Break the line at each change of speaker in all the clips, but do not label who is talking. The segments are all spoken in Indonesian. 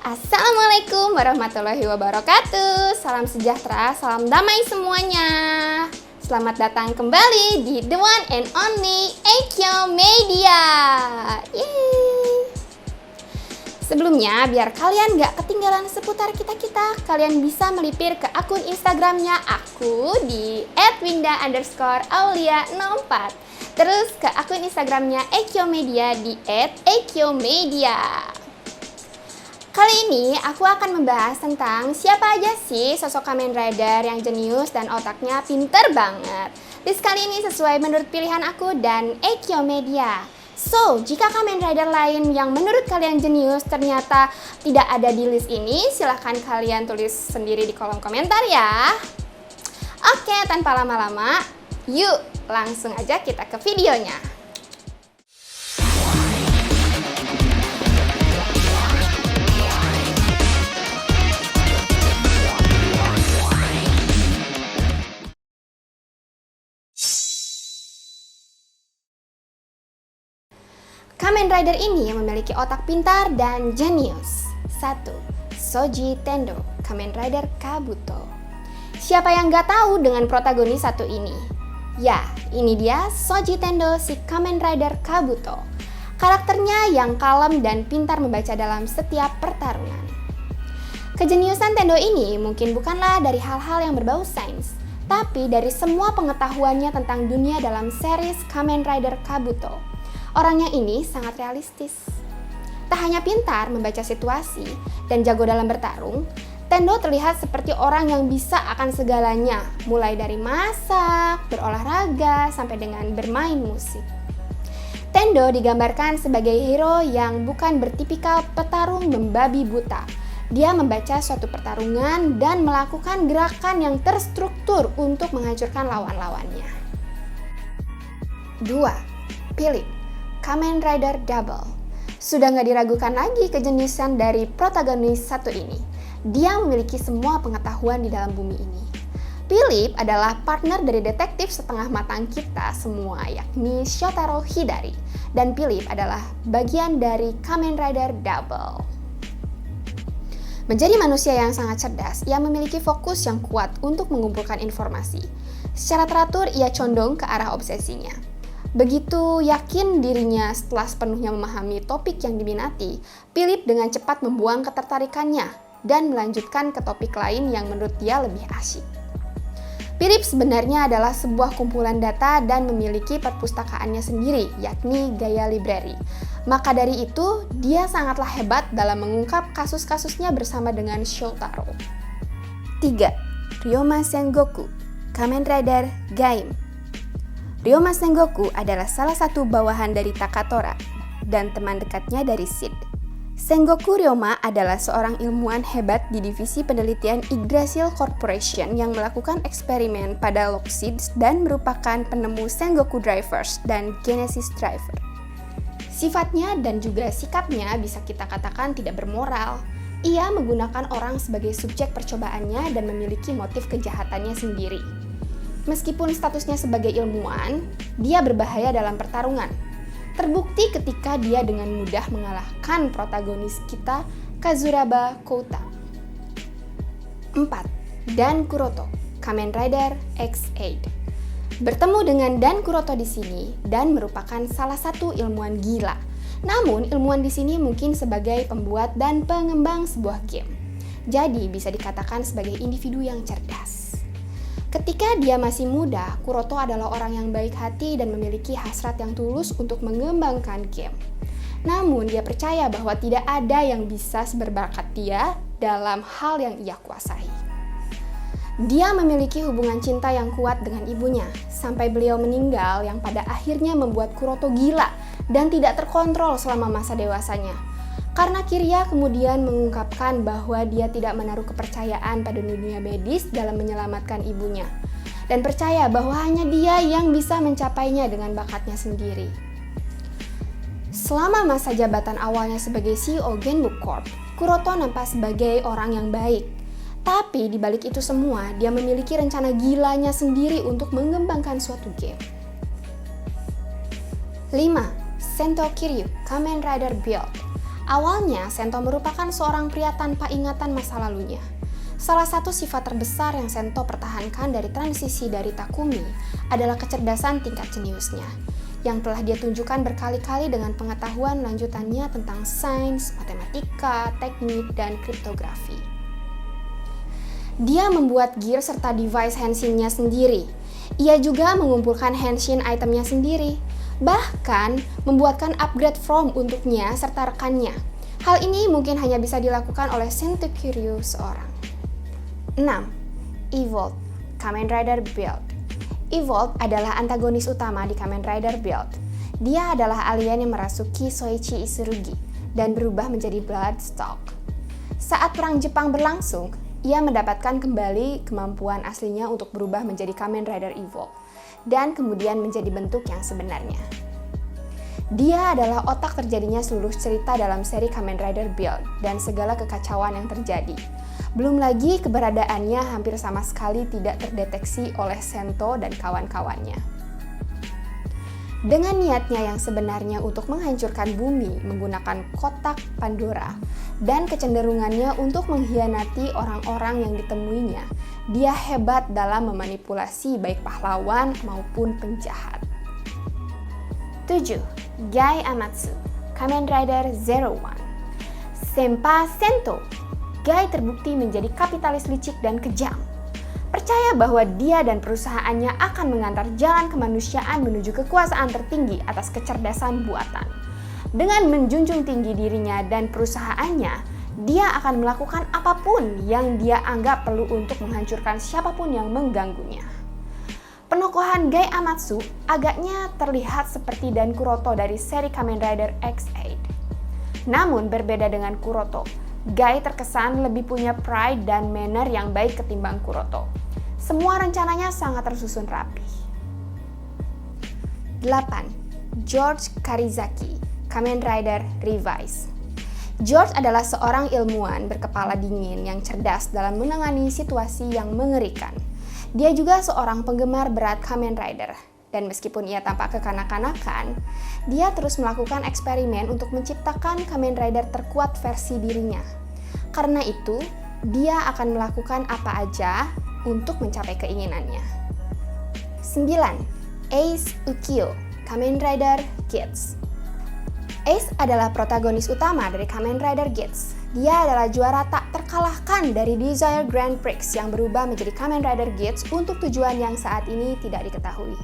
Assalamualaikum warahmatullahi wabarakatuh. Salam sejahtera, salam damai semuanya. Selamat datang kembali di The One and Only Eikyo Media. Yeay. Sebelumnya, biar kalian gak ketinggalan seputar kita-kita, kalian bisa melipir ke akun Instagramnya aku di @winda_aulia04. Terus ke akun Instagramnya Eikyo Media di @eikyomedia. Kali ini aku akan membahas tentang siapa aja sih sosok Kamen Rider yang jenius dan otaknya pinter banget. List kali ini sesuai menurut pilihan aku dan Eikyo Media. So, jika Kamen Rider lain yang menurut kalian jenius ternyata tidak ada di list ini, silahkan kalian tulis sendiri di kolom komentar ya. Oke, tanpa lama-lama, yuk langsung aja kita ke videonya. Kamen Rider ini memiliki otak pintar dan jenius. 1. Shoji Tendo, Kamen Rider Kabuto. Siapa yang gak tahu dengan protagonis satu ini? Ya, ini dia Shoji Tendo, si Kamen Rider Kabuto. Karakternya yang kalem dan pintar membaca dalam setiap pertarungan. Kejeniusan Tendo ini mungkin bukanlah dari hal-hal yang berbau sains, tapi dari semua pengetahuannya tentang dunia dalam series Kamen Rider Kabuto. Orangnya ini sangat realistis. Tak hanya pintar membaca situasi dan jago dalam bertarung, Tendo terlihat seperti orang yang bisa akan segalanya, mulai dari masak, berolahraga, sampai dengan bermain musik. Tendo digambarkan sebagai hero yang bukan bertipikal petarung membabi buta. Dia membaca suatu pertarungan dan melakukan gerakan yang terstruktur untuk menghancurkan lawan-lawannya. 2. Philip, Kamen Rider Double. Sudah nggak diragukan lagi kejeniusan dari protagonis satu ini. Dia memiliki semua pengetahuan di dalam bumi ini. Philip adalah partner dari detektif setengah matang kita semua, yakni Shotaro Hidari. Dan Philip adalah bagian dari Kamen Rider Double. Menjadi manusia yang sangat cerdas, ia memiliki fokus yang kuat untuk mengumpulkan informasi. Secara teratur, ia condong ke arah obsesinya. Begitu yakin dirinya setelah sepenuhnya memahami topik yang diminati, Philip dengan cepat membuang ketertarikannya dan melanjutkan ke topik lain yang menurut dia lebih asyik. Philip sebenarnya adalah sebuah kumpulan data dan memiliki perpustakaannya sendiri, yakni Gaia Library. Maka dari itu, dia sangatlah hebat dalam mengungkap kasus-kasusnya bersama dengan Shotaro. 3. Ryoma Sengoku, Kamen Rider Gaim. Ryoma Sengoku adalah salah satu bawahan dari Takatora dan teman dekatnya dari Sid. Sengoku Ryoma adalah seorang ilmuwan hebat di divisi penelitian Yggdrasil Corporation yang melakukan eksperimen pada Loxids dan merupakan penemu Sengoku Drivers dan Genesis Driver. Sifatnya dan juga sikapnya bisa kita katakan tidak bermoral. Ia menggunakan orang sebagai subjek percobaannya dan memiliki motif kejahatannya sendiri. Meskipun statusnya sebagai ilmuwan, dia berbahaya dalam pertarungan. Terbukti ketika dia dengan mudah mengalahkan protagonis kita, Kazuraba Kouta. 4. Dan Kuroto, Kamen Rider X8. Bertemu dengan Dan Kuroto di sini, Dan merupakan salah satu ilmuwan gila. Namun, ilmuwan di sini mungkin sebagai pembuat dan pengembang sebuah game. Jadi, bisa dikatakan sebagai individu yang cerdas. Ketika dia masih muda, Kuroto adalah orang yang baik hati dan memiliki hasrat yang tulus untuk mengembangkan game. Namun, dia percaya bahwa tidak ada yang bisa seberbakat dia dalam hal yang ia kuasai. Dia memiliki hubungan cinta yang kuat dengan ibunya, sampai beliau meninggal yang pada akhirnya membuat Kuroto gila dan tidak terkontrol selama masa dewasanya. Karena Kirya kemudian mengungkapkan bahwa dia tidak menaruh kepercayaan pada dunia medis dalam menyelamatkan ibunya, dan percaya bahwa hanya dia yang bisa mencapainya dengan bakatnya sendiri. Selama masa jabatan awalnya sebagai CEO Genbook Corp, Kuroto nampak sebagai orang yang baik. Tapi di balik itu semua, dia memiliki rencana gilanya sendiri untuk mengembangkan suatu game. 5. Sento Kiryu, Kamen Rider Build. Awalnya, Sento merupakan seorang pria tanpa ingatan masa lalunya. Salah satu sifat terbesar yang Sento pertahankan dari transisi dari Takumi adalah kecerdasan tingkat jeniusnya, yang telah dia tunjukkan berkali-kali dengan pengetahuan lanjutannya tentang sains, matematika, teknik, dan kriptografi. Dia membuat gear serta device henshin-nya sendiri. Ia juga mengumpulkan henshin itemnya sendiri, bahkan membuatkan upgrade form untuknya serta rekannya. Hal ini mungkin hanya bisa dilakukan oleh Sento Kiryu seorang. 6. Evolved Kamen Rider Build. Evolved adalah antagonis utama di Kamen Rider Build. Dia adalah alien yang merasuki Soichi Isurugi dan berubah menjadi Bloodstalk. Saat Perang Jepang berlangsung, ia mendapatkan kembali kemampuan aslinya untuk berubah menjadi Kamen Rider Evolved dan kemudian menjadi bentuk yang sebenarnya. Dia adalah otak terjadinya seluruh cerita dalam seri Kamen Rider Build dan segala kekacauan yang terjadi. Belum lagi keberadaannya hampir sama sekali tidak terdeteksi oleh Sento dan kawan-kawannya. Dengan niatnya yang sebenarnya untuk menghancurkan bumi menggunakan kotak Pandora dan kecenderungannya untuk mengkhianati orang-orang yang ditemuinya, dia hebat dalam memanipulasi baik pahlawan maupun penjahat. 7. Gai Amatsu Kamen Rider 01. Senpa Sento. Gai terbukti menjadi kapitalis licik dan kejam. Percaya bahwa dia dan perusahaannya akan mengantar jalan kemanusiaan menuju kekuasaan tertinggi atas kecerdasan buatan. Dengan menjunjung tinggi dirinya dan perusahaannya, dia akan melakukan apapun yang dia anggap perlu untuk menghancurkan siapapun yang mengganggunya. Penokohan Gai Amatsu agaknya terlihat seperti Dan Kuroto dari seri Kamen Rider X8. Namun berbeda dengan Kuroto, Gai terkesan lebih punya pride dan manner yang baik ketimbang Kuroto. Semua rencananya sangat tersusun rapi. 8. George Karizaki Kamen Rider Revise. George adalah seorang ilmuwan berkepala dingin yang cerdas dalam menangani situasi yang mengerikan. Dia juga seorang penggemar berat Kamen Rider, dan meskipun ia tampak kekanak-kanakan, dia terus melakukan eksperimen untuk menciptakan Kamen Rider terkuat versi dirinya. Karena itu, dia akan melakukan apa aja untuk mencapai keinginannya. 9. Ace Ukyo Kamen Rider Gits. Ace adalah protagonis utama dari Kamen Rider Gits. Dia adalah juara tak terkalahkan dari Desire Grand Prix yang berubah menjadi Kamen Rider Gits untuk tujuan yang saat ini tidak diketahui.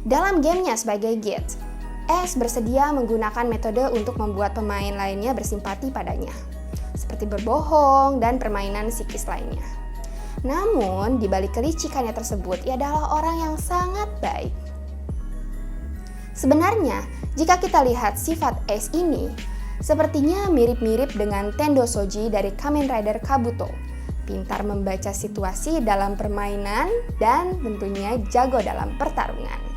Dalam gamenya sebagai Gits, Ace bersedia menggunakan metode untuk membuat pemain lainnya bersimpati padanya, seperti berbohong dan permainan psikis lainnya. Namun, di balik kelicikannya tersebut, ia adalah orang yang sangat baik. Sebenarnya, jika kita lihat sifat Ace ini, sepertinya mirip-mirip dengan Tendo Shoji dari Kamen Rider Kabuto. Pintar membaca situasi dalam permainan dan tentunya jago dalam pertarungan.